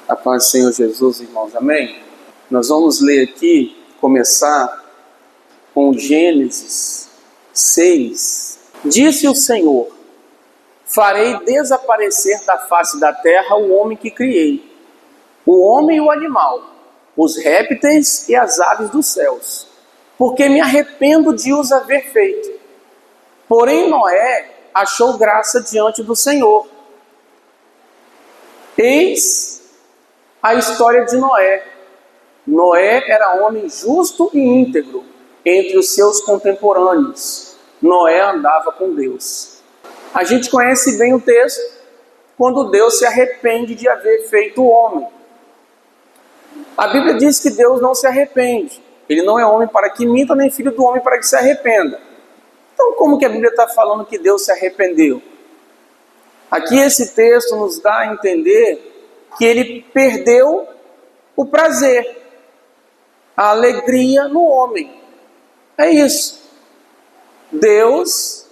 A paz do Senhor Jesus, irmãos, amém? Nós vamos ler aqui, começar com Gênesis 6. Disse o Senhor: farei desaparecer da face da terra o homem que criei, o homem e o animal, os répteis e as aves dos céus, porque me arrependo de os haver feito. Porém Noé achou graça diante do Senhor. Eis a história de Noé. Noé era homem justo e íntegro entre os seus contemporâneos. Noé andava com Deus. A gente conhece bem o texto quando Deus se arrepende de haver feito o homem. A Bíblia diz que Deus não se arrepende. Ele não é homem para que minta, nem filho do homem para que se arrependa. Então, como que a Bíblia está falando que Deus se arrependeu? Aqui esse texto nos dá a entender que ele perdeu o prazer, a alegria no homem. É isso. Deus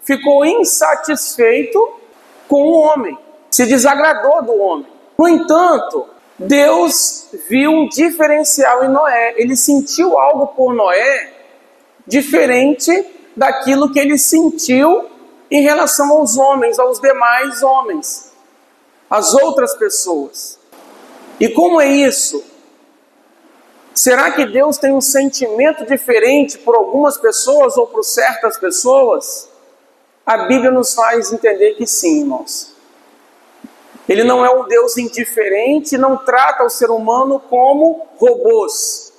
ficou insatisfeito com o homem, se desagradou do homem. No entanto, Deus viu um diferencial em Noé. Ele sentiu algo por Noé diferente daquilo que ele sentiu em relação aos homens, aos demais homens, às outras pessoas. E como é isso? Será que Deus tem um sentimento diferente por algumas pessoas ou por certas pessoas? A Bíblia nos faz entender que sim, irmãos. Ele não é um Deus indiferente, não trata o ser humano como robôs.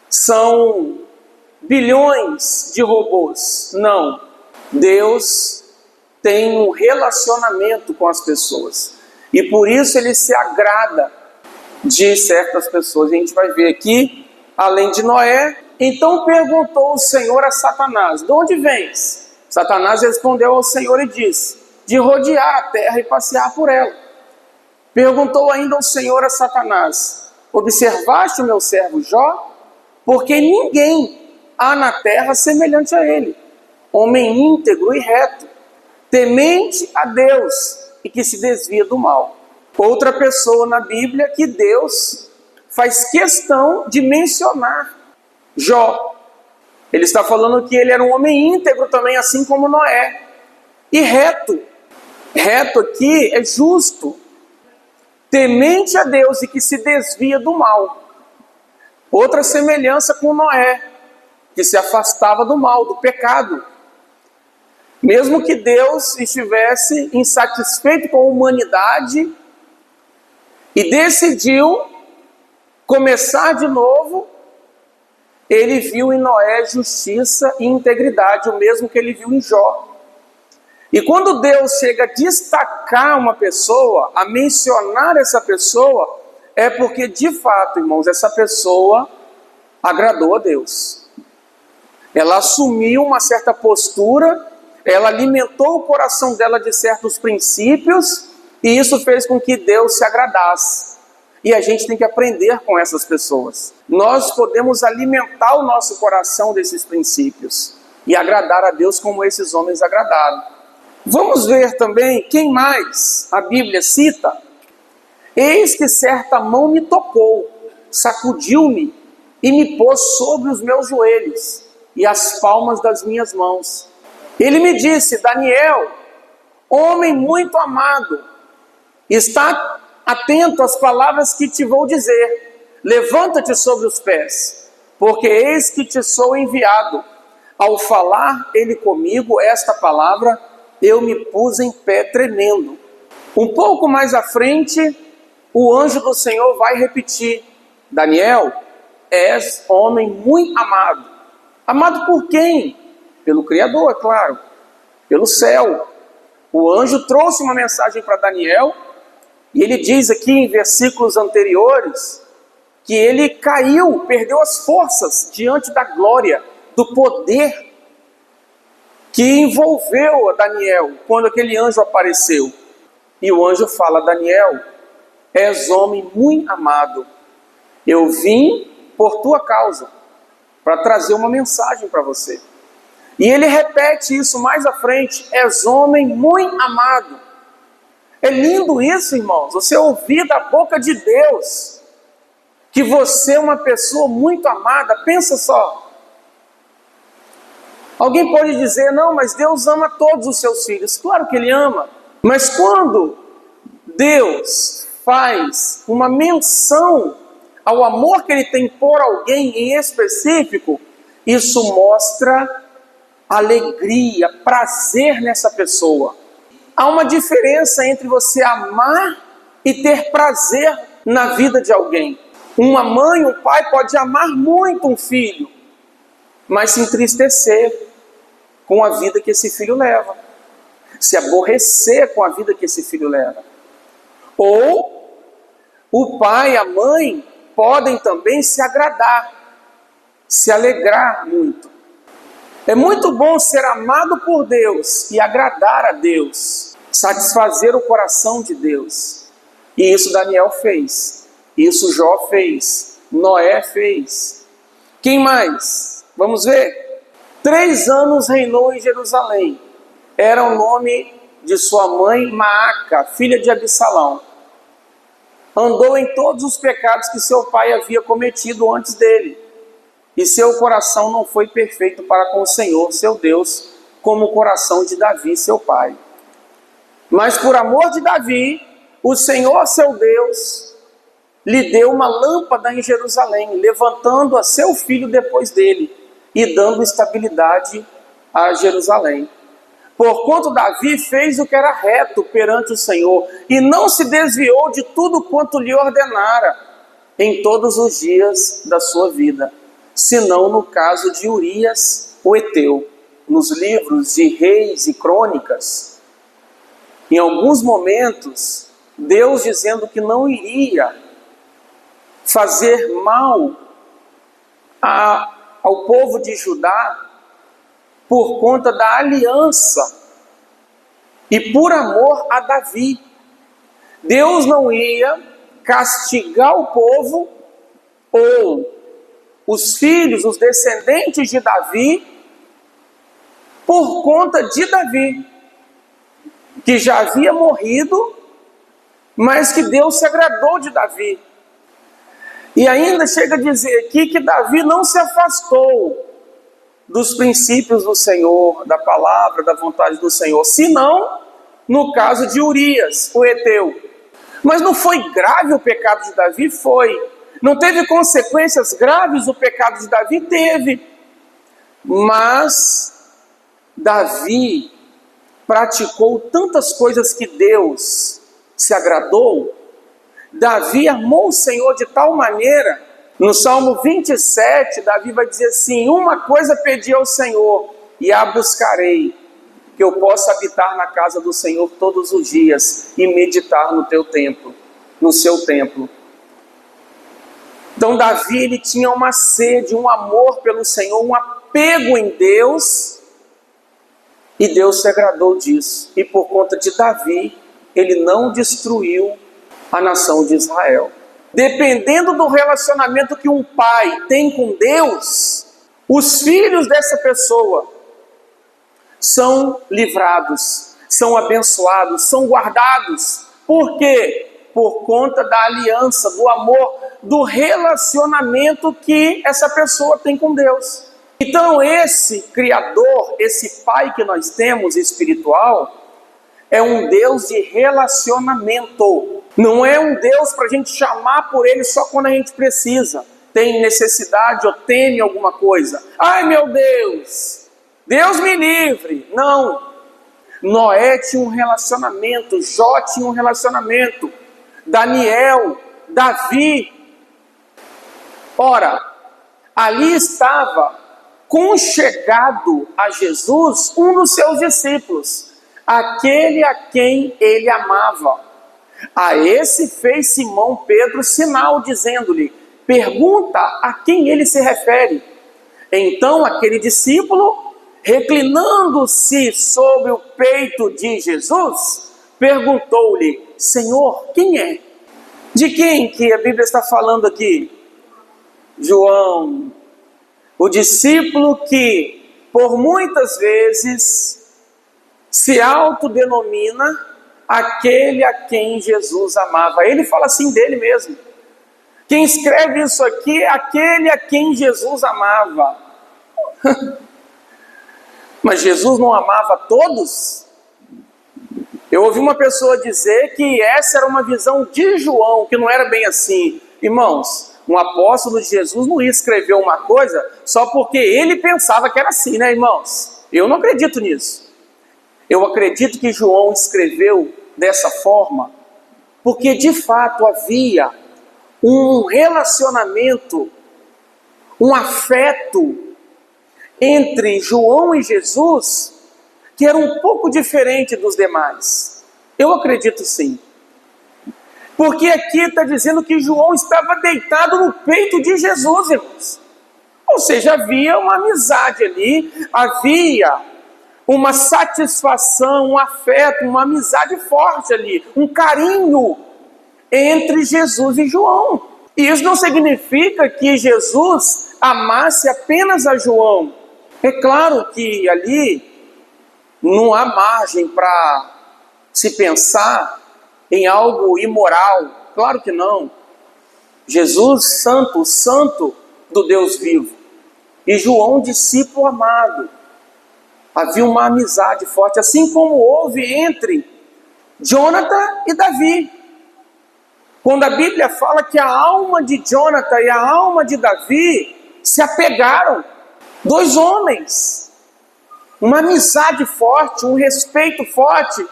São bilhões de robôs. Não. Deus tem um relacionamento com as pessoas. E por isso ele se agrada de certas pessoas. A gente vai ver aqui, além de Noé. Então perguntou o Senhor a Satanás: de onde vens? Satanás respondeu ao Senhor e disse: de rodear a terra e passear por ela. Perguntou ainda o Senhor a Satanás: observaste o meu servo Jó? Porque ninguém há na terra semelhante a ele, homem íntegro e reto, temente a Deus e que se desvia do mal. Outra pessoa na Bíblia que Deus faz questão de mencionar: Jó. Ele está falando que ele era um homem íntegro também, assim como Noé. E reto. Reto aqui é justo, temente a Deus e que se desvia do mal. Outra semelhança com Noé, que se afastava do mal, do pecado. Mesmo que Deus estivesse insatisfeito com a humanidade e decidiu começar de novo, ele viu em Noé justiça e integridade, o mesmo que ele viu em Jó. E quando Deus chega a destacar uma pessoa, a mencionar essa pessoa, é porque de fato, irmãos, essa pessoa agradou a Deus. Ela assumiu uma certa postura, ela alimentou o coração dela de certos princípios, e isso fez com que Deus se agradasse. E a gente tem que aprender com essas pessoas. Nós podemos alimentar o nosso coração desses princípios e agradar a Deus como esses homens agradaram. Vamos ver também quem mais a Bíblia cita. Eis que certa mão me tocou, sacudiu-me e me pôs sobre os meus joelhos e as palmas das minhas mãos. Ele me disse: Daniel, homem muito amado, está atento às palavras que te vou dizer. Levanta-te sobre os pés, porque eis que te sou enviado. Ao falar ele comigo esta palavra, eu me pus em pé tremendo. Um pouco mais à frente, o anjo do Senhor vai repetir: Daniel, és homem muito amado. Amado por quem? Pelo Criador, é claro, pelo céu. O anjo trouxe uma mensagem para Daniel, e ele diz aqui em versículos anteriores, que ele caiu, perdeu as forças diante da glória, do poder que envolveu a Daniel, quando aquele anjo apareceu. E o anjo fala: Daniel, és homem muito amado, eu vim por tua causa, para trazer uma mensagem para você. E ele repete isso mais à frente: és homem muito amado, É lindo isso, irmãos, você ouvir da boca de Deus que você é uma pessoa muito amada. Pensa só. Alguém pode dizer, não, mas Deus ama todos os seus filhos. Claro que Ele ama. Mas quando Deus faz uma menção ao amor que Ele tem por alguém em específico, isso mostra alegria, prazer nessa pessoa. Há uma diferença entre você amar e ter prazer na vida de alguém. Uma mãe, um pai pode amar muito um filho, mas se entristecer com a vida que esse filho leva, se aborrecer com a vida que esse filho leva. Ou o pai e a mãe podem também se agradar, se alegrar muito. É muito bom ser amado por Deus e agradar a Deus, satisfazer o coração de Deus. E isso Daniel fez, isso Jó fez, Noé fez. Quem mais? Vamos ver. 3 anos reinou em Jerusalém. Era o nome de sua mãe Maaca, filha de Absalão. Andou em todos os pecados que seu pai havia cometido antes dele. E seu coração não foi perfeito para com o Senhor, seu Deus, como o coração de Davi, seu pai. Mas por amor de Davi, o Senhor, seu Deus, lhe deu uma lâmpada em Jerusalém, levantando a seu filho depois dele e dando estabilidade a Jerusalém. Porquanto Davi fez o que era reto perante o Senhor e não se desviou de tudo quanto lhe ordenara em todos os dias da sua vida, senão no caso de Urias, o heteu. Nos livros de Reis e Crônicas, em alguns momentos, Deus dizendo que não iria fazer mal ao povo de Judá por conta da aliança e por amor a Davi. Deus não ia castigar o povo ou os filhos, os descendentes de Davi, por conta de Davi, que já havia morrido, mas que Deus se agradou de Davi. E ainda chega a dizer aqui que Davi não se afastou dos princípios do Senhor, da palavra, da vontade do Senhor, senão no caso de Urias, o heteu. Mas não foi grave o pecado de Davi? Foi. Não teve consequências graves o pecado de Davi? Teve. Mas Davi praticou tantas coisas que Deus se agradou. Davi amou o Senhor de tal maneira, no Salmo 27, Davi vai dizer assim: uma coisa pedi ao Senhor e a buscarei, que eu possa habitar na casa do Senhor todos os dias e meditar no teu templo, no seu templo. Então Davi, ele tinha uma sede, um amor pelo Senhor, um apego em Deus, e Deus se agradou disso. E por conta de Davi, ele não destruiu a nação de Israel. Dependendo do relacionamento que um pai tem com Deus, os filhos dessa pessoa são livrados, são abençoados, são guardados. Por quê? Por conta da aliança, do amor, do relacionamento que essa pessoa tem com Deus. Então esse Criador, esse Pai que nós temos espiritual, é um Deus de relacionamento. Não é um Deus para a gente chamar por Ele só quando a gente precisa, tem necessidade ou teme alguma coisa. Ai meu Deus, Deus me livre. Não. Noé tinha um relacionamento, Jó tinha um relacionamento, Daniel, Davi. Ora, ali estava conchegado a Jesus um dos seus discípulos, aquele a quem ele amava. A esse fez Simão Pedro sinal, dizendo-lhe: pergunta a quem ele se refere. Então aquele discípulo, reclinando-se sobre o peito de Jesus, perguntou-lhe: Senhor, quem é? De quem que a Bíblia está falando aqui? João, o discípulo que por muitas vezes se autodenomina aquele a quem Jesus amava. Ele fala assim dele mesmo. Quem escreve isso aqui é aquele a quem Jesus amava. Mas Jesus não amava todos? Eu ouvi uma pessoa dizer que essa era uma visão de João, que não era bem assim. Irmãos, um apóstolo de Jesus não ia escrever uma coisa só porque ele pensava que era assim, né, irmãos? Eu não acredito nisso. Eu acredito que João escreveu dessa forma porque de fato havia um relacionamento, um afeto entre João e Jesus que era um pouco diferente dos demais. Eu acredito sim. Porque aqui está dizendo que João estava deitado no peito de Jesus, irmãos. Ou seja, havia uma amizade ali, havia uma satisfação, um afeto, uma amizade forte ali, um carinho entre Jesus e João. E isso não significa que Jesus amasse apenas a João. É claro que ali não há margem para se pensar em algo imoral, claro que não. Jesus, santo, santo do Deus vivo, e João, discípulo amado. Havia uma amizade forte, assim como houve entre Jonathan e Davi. Quando a Bíblia fala que a alma de Jonathan e a alma de Davi se apegaram, dois homens, uma amizade forte, um respeito forte,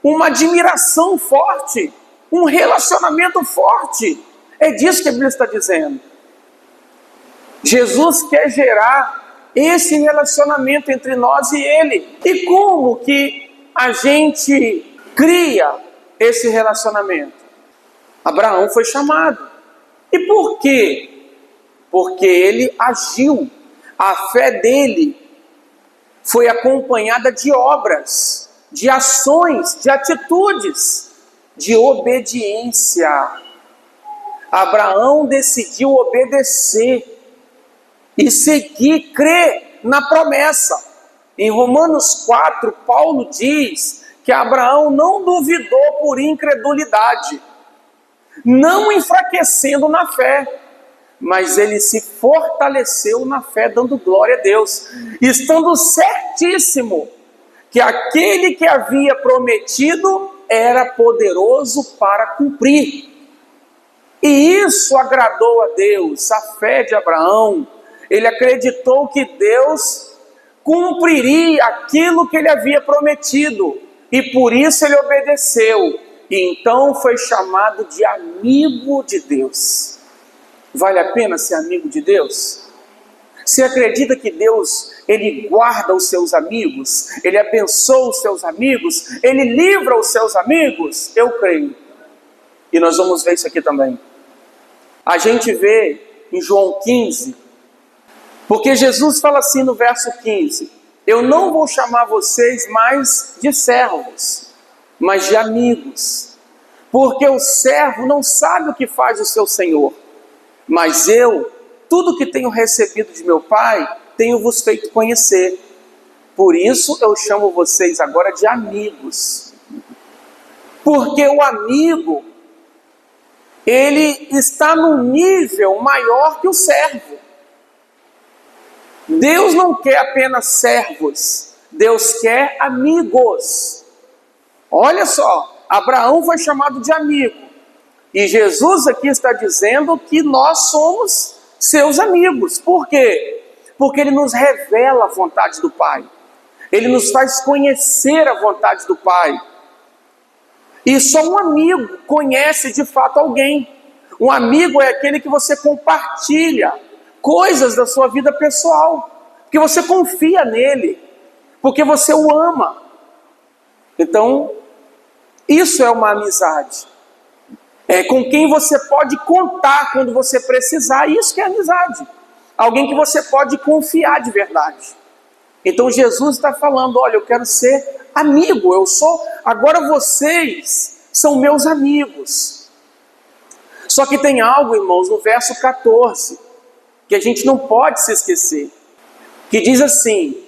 uma admiração forte, um relacionamento forte. É disso que a Bíblia está dizendo. Jesus quer gerar esse relacionamento entre nós e Ele. E como que a gente cria esse relacionamento? Abraão foi chamado. E por quê? Porque ele agiu. A fé dele foi acompanhada de obras, de ações, de atitudes, de obediência. Abraão decidiu obedecer e seguir, crer na promessa. Em Romanos 4, Paulo diz que Abraão não duvidou por incredulidade, não enfraquecendo na fé, mas ele se fortaleceu na fé, dando glória a Deus, estando certíssimo que aquele que havia prometido era poderoso para cumprir. E isso agradou a Deus, a fé de Abraão. Ele acreditou que Deus cumpriria aquilo que ele havia prometido, e por isso ele obedeceu. E então foi chamado de amigo de Deus. Vale a pena ser amigo de Deus? Você acredita que Deus, Ele guarda os seus amigos? Ele abençoa os seus amigos? Ele livra os seus amigos? Eu creio. E nós vamos ver isso aqui também. A gente vê em João 15, porque Jesus fala assim no verso 15: eu não vou chamar vocês mais de servos, mas de amigos, porque o servo não sabe o que faz o seu senhor, mas eu, tudo que tenho recebido de meu Pai, tenho-vos feito conhecer. Por isso eu chamo vocês agora de amigos, porque o amigo, ele está num nível maior que o servo. Deus não quer apenas servos, Deus quer amigos. Olha só, Abraão foi chamado de amigo, e Jesus aqui está dizendo que nós somos seus amigos. Por quê? Porque Ele nos revela a vontade do Pai, Ele nos faz conhecer a vontade do Pai. E só um amigo conhece de fato alguém. Um amigo é aquele que você compartilha coisas da sua vida pessoal, porque você confia nele, porque você o ama. Então, isso é uma amizade. É com quem você pode contar quando você precisar. Isso que é amizade. Alguém que você pode confiar de verdade. Então Jesus está falando: olha, eu quero ser amigo, agora vocês são meus amigos. Só que tem algo, irmãos, no verso 14, que a gente não pode se esquecer, que diz assim: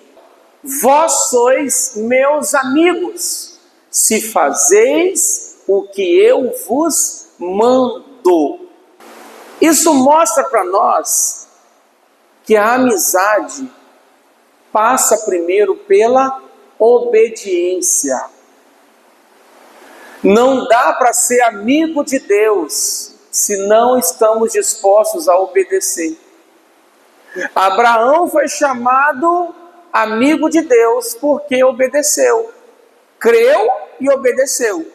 vós sois meus amigos, se fazeis o que eu vos mando. Isso mostra para nós que a amizade passa primeiro pela obediência. Não dá para ser amigo de Deus se não estamos dispostos a obedecer. Abraão foi chamado amigo de Deus porque obedeceu, creu e obedeceu.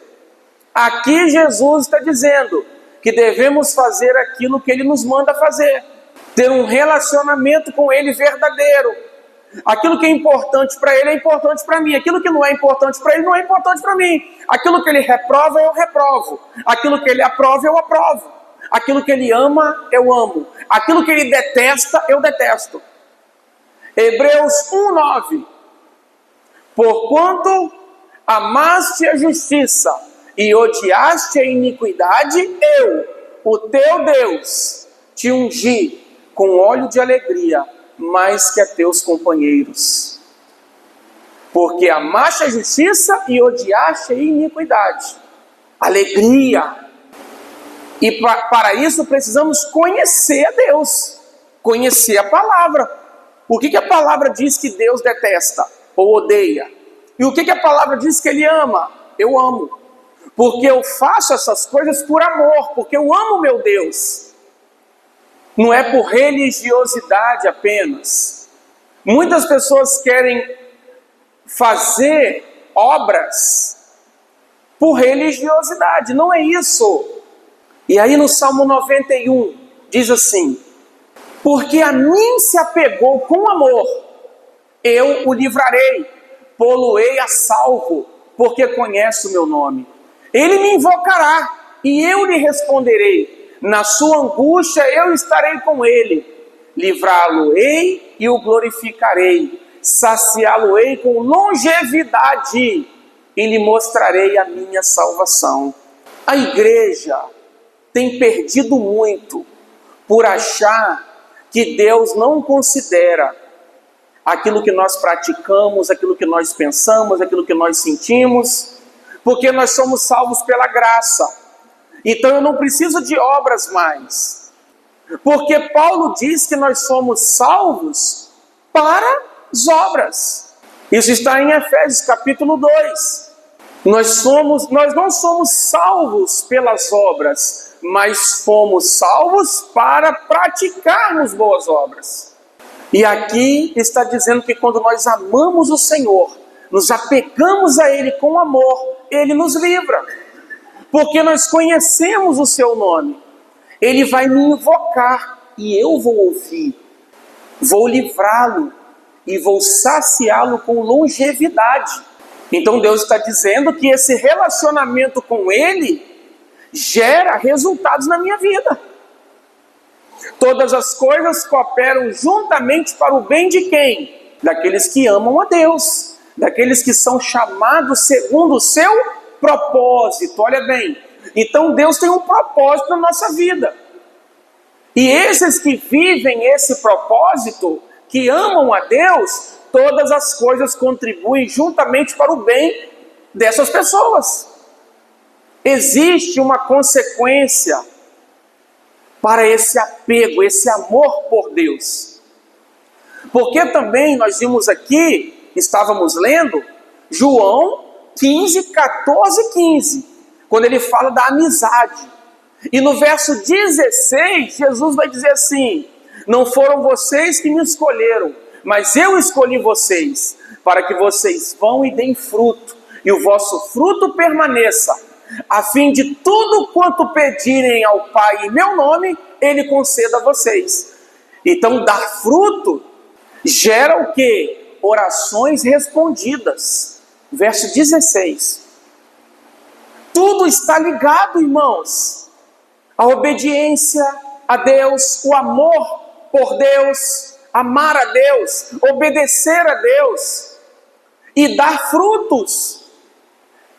Aqui Jesus está dizendo que devemos fazer aquilo que Ele nos manda fazer, ter um relacionamento com Ele verdadeiro. Aquilo que é importante para Ele é importante para mim, aquilo que não é importante para Ele não é importante para mim. Aquilo que Ele reprova, eu reprovo. Aquilo que Ele aprova, eu aprovo. Aquilo que Ele ama, eu amo. Aquilo que Ele detesta, eu detesto. Hebreus 1:9. Porquanto amaste a justiça e odiaste a iniquidade, eu, o teu Deus, te ungi com óleo de alegria, mais que a teus companheiros. Porque amaste a justiça e odiaste a iniquidade. Alegria. E para isso precisamos conhecer a Deus, conhecer a palavra. O que a palavra diz que Deus detesta ou odeia? E o que a palavra diz que Ele ama? Eu amo. Porque eu faço essas coisas por amor, porque eu amo meu Deus. Não é por religiosidade apenas. Muitas pessoas querem fazer obras por religiosidade, não é isso. E aí no Salmo 91 diz assim: porque a mim se apegou com amor, eu o livrarei, pô-lo-ei a salvo, porque conhece o meu nome. Ele me invocará e eu lhe responderei. Na sua angústia eu estarei com ele. Livrá-lo-ei e o glorificarei. Saciá-lo-ei com longevidade e lhe mostrarei a minha salvação. A igreja tem perdido muito por achar que Deus não considera aquilo que nós praticamos, aquilo que nós pensamos, aquilo que nós sentimos, porque nós somos salvos pela graça. Então eu não preciso de obras mais. Porque Paulo diz que nós somos salvos para as obras. Isso está em Efésios capítulo 2. Nós não somos salvos pelas obras, mas fomos salvos para praticarmos boas obras. E aqui está dizendo que quando nós amamos o Senhor, nos apegamos a Ele com amor, Ele nos livra. Porque nós conhecemos o seu nome. Ele vai me invocar e eu vou ouvir. Vou livrá-lo e vou saciá-lo com longevidade. Então Deus está dizendo que esse relacionamento com Ele gera resultados na minha vida. Todas as coisas cooperam juntamente para o bem de quem? Daqueles que amam a Deus, daqueles que são chamados segundo o seu propósito. Olha bem, então Deus tem um propósito na nossa vida. E esses que vivem esse propósito, que amam a Deus, todas as coisas contribuem juntamente para o bem dessas pessoas. Existe uma consequência para esse apego, esse amor por Deus. Porque também nós vimos aqui, estávamos lendo, João 15, 14, 15, quando ele fala da amizade. E no verso 16, Jesus vai dizer assim: não foram vocês que me escolheram, mas eu escolhi vocês, para que vocês vão e deem fruto, e o vosso fruto permaneça, a fim de tudo quanto pedirem ao Pai em meu nome, Ele conceda a vocês. Então dar fruto gera o quê? Orações respondidas. Verso 16. Tudo está ligado, irmãos. A obediência a Deus, o amor por Deus, amar a Deus, obedecer a Deus e dar frutos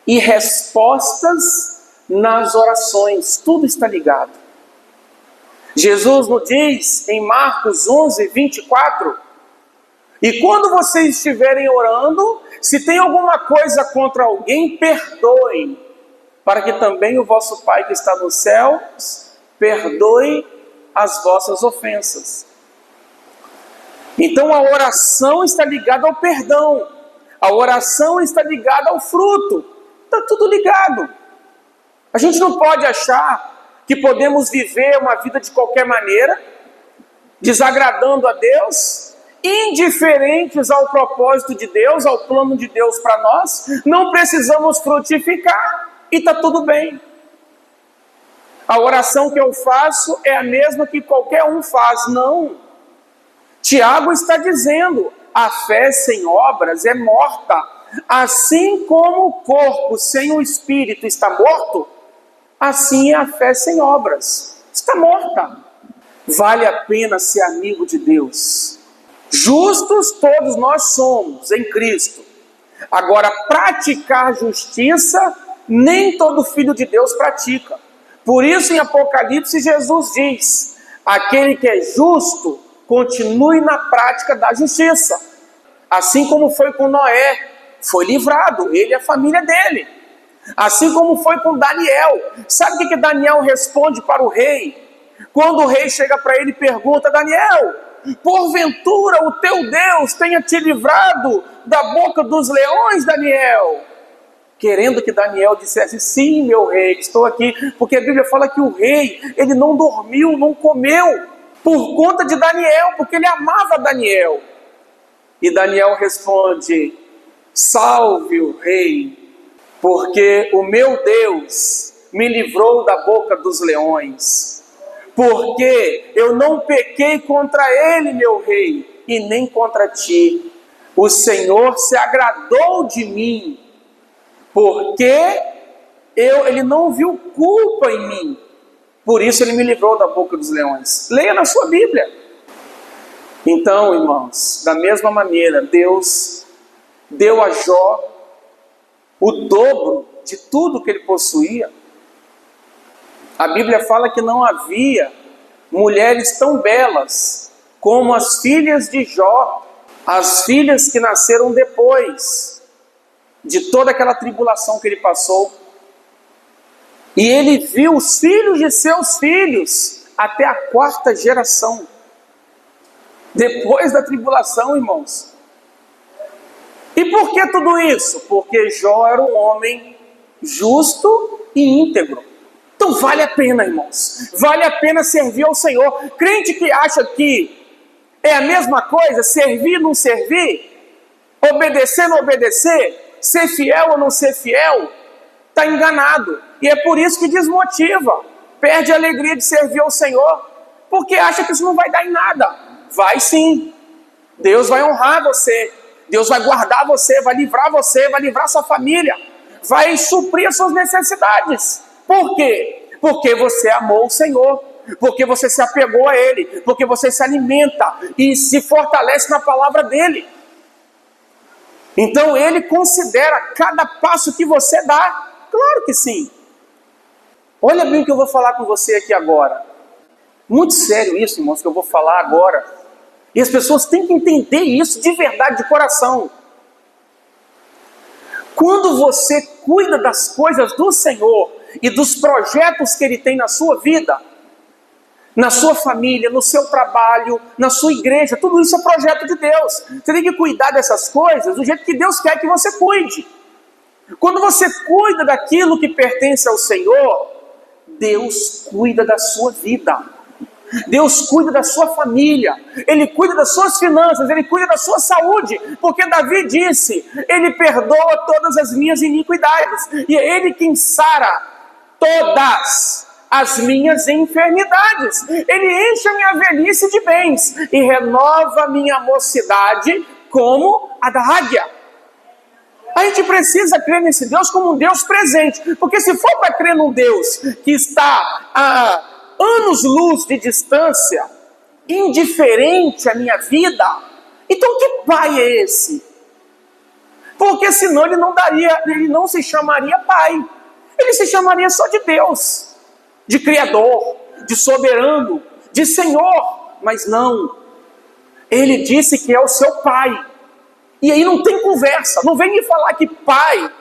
e respostas nas orações. Tudo está ligado. Jesus nos diz em Marcos 11, 24: e quando vocês estiverem orando, se tem alguma coisa contra alguém, perdoem, para que também o vosso Pai que está nos céus perdoe as vossas ofensas. Então a oração está ligada ao perdão, a oração está ligada ao fruto, está tudo ligado. A gente não pode achar que podemos viver uma vida de qualquer maneira, desagradando a Deus, indiferentes ao propósito de Deus, ao plano de Deus para nós, não precisamos frutificar e está tudo bem. A oração que eu faço é a mesma que qualquer um faz. Não. Tiago está dizendo, a fé sem obras é morta. Assim como o corpo sem o espírito está morto, assim é a fé sem obras. Está morta. Vale a pena ser amigo de Deus. Justos todos nós somos em Cristo. Agora, praticar justiça, nem todo filho de Deus pratica. Por isso, em Apocalipse, Jesus diz, aquele que é justo, continue na prática da justiça. Assim como foi com Noé, foi livrado, ele e a família dele. Assim como foi com Daniel. Sabe o que Daniel responde para o rei? Quando o rei chega para ele e pergunta, Daniel, porventura o teu Deus tenha te livrado da boca dos leões, Daniel? Querendo que Daniel dissesse, sim, meu rei, estou aqui. Porque a Bíblia fala que o rei, ele não dormiu, não comeu, por conta de Daniel, porque ele amava Daniel. E Daniel responde, salve o rei, porque o meu Deus me livrou da boca dos leões. Porque eu não pequei contra ele, meu rei, e nem contra ti. O Senhor se agradou de mim, porque ele não viu culpa em mim. Por isso ele me livrou da boca dos leões. Leia na sua Bíblia. Então, irmãos, da mesma maneira, Deus deu a Jó o dobro de tudo que ele possuía. A Bíblia fala que não havia mulheres tão belas como as filhas de Jó, as filhas que nasceram depois de toda aquela tribulação que ele passou. E ele viu os filhos de seus filhos até a 4ª geração. Depois da tribulação, irmãos. E por que tudo isso? Porque Jó era um homem justo e íntegro. Então vale a pena, irmãos. Vale a pena servir ao Senhor. Crente que acha que é a mesma coisa, servir, não servir, obedecer, não obedecer, ser fiel ou não ser fiel, está enganado. E é por isso que desmotiva. Perde a alegria de servir ao Senhor. Porque acha que isso não vai dar em nada. Vai sim. Deus vai honrar você. Deus vai guardar você, vai livrar sua família. Vai suprir as suas necessidades. Por quê? Porque você amou o Senhor, porque você se apegou a Ele, porque você se alimenta e se fortalece na palavra dEle. Então Ele considera cada passo que você dá. Claro que sim. Olha bem o que eu vou falar com você aqui agora. Muito sério isso, irmãos, que eu vou falar agora. E as pessoas têm que entender isso de verdade, de coração. Quando você cuida das coisas do Senhor e dos projetos que Ele tem na sua vida, na sua família, no seu trabalho, na sua igreja, tudo isso é projeto de Deus. Você tem que cuidar dessas coisas do jeito que Deus quer que você cuide. Quando você cuida daquilo que pertence ao Senhor, Deus cuida da sua vida. Deus cuida da sua família, Ele cuida das suas finanças, Ele cuida da sua saúde, porque Davi disse, Ele perdoa todas as minhas iniquidades, e é Ele quem sara todas as minhas enfermidades. Ele enche a minha velhice de bens, e renova a minha mocidade como a da águia. A gente precisa crer nesse Deus como um Deus presente, porque se for para crer num Deus que está anos-luz de distância, indiferente à minha vida, então que pai é esse? Porque senão ele não se chamaria pai, ele se chamaria só de Deus, de Criador, de Soberano, de Senhor, mas não, ele disse que é o seu pai, E aí não tem conversa. Não vem me falar que pai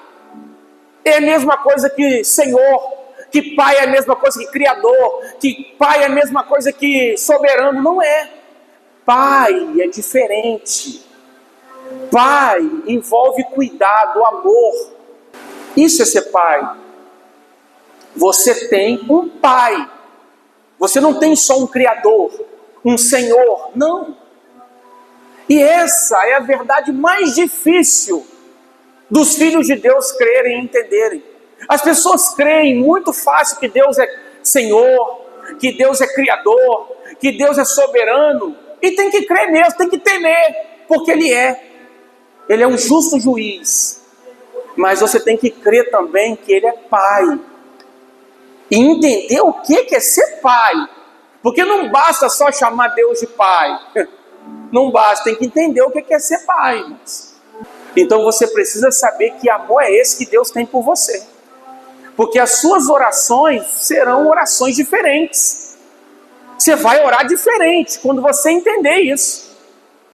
é a mesma coisa que Senhor, que pai é a mesma coisa que Criador, que pai é a mesma coisa que soberano. Não é. Pai é diferente. Pai envolve cuidado, amor. Isso é ser pai. Você tem um pai. Você não tem só um Criador, um Senhor. Não. E essa é a verdade mais difícil dos filhos de Deus crerem e entenderem. As pessoas creem muito fácil que Deus é Senhor, que Deus é Criador, que Deus é soberano. E tem que crer mesmo, tem que temer, porque Ele é. Ele é um justo juiz. Mas você tem que crer também que Ele é Pai. E entender o que é ser pai. Porque não basta só chamar Deus de Pai. Não basta, tem que entender o que é ser pai, irmãos. Então você precisa saber que amor é esse que Deus tem por você. Porque as suas orações serão orações diferentes. Você vai orar diferente quando você entender isso.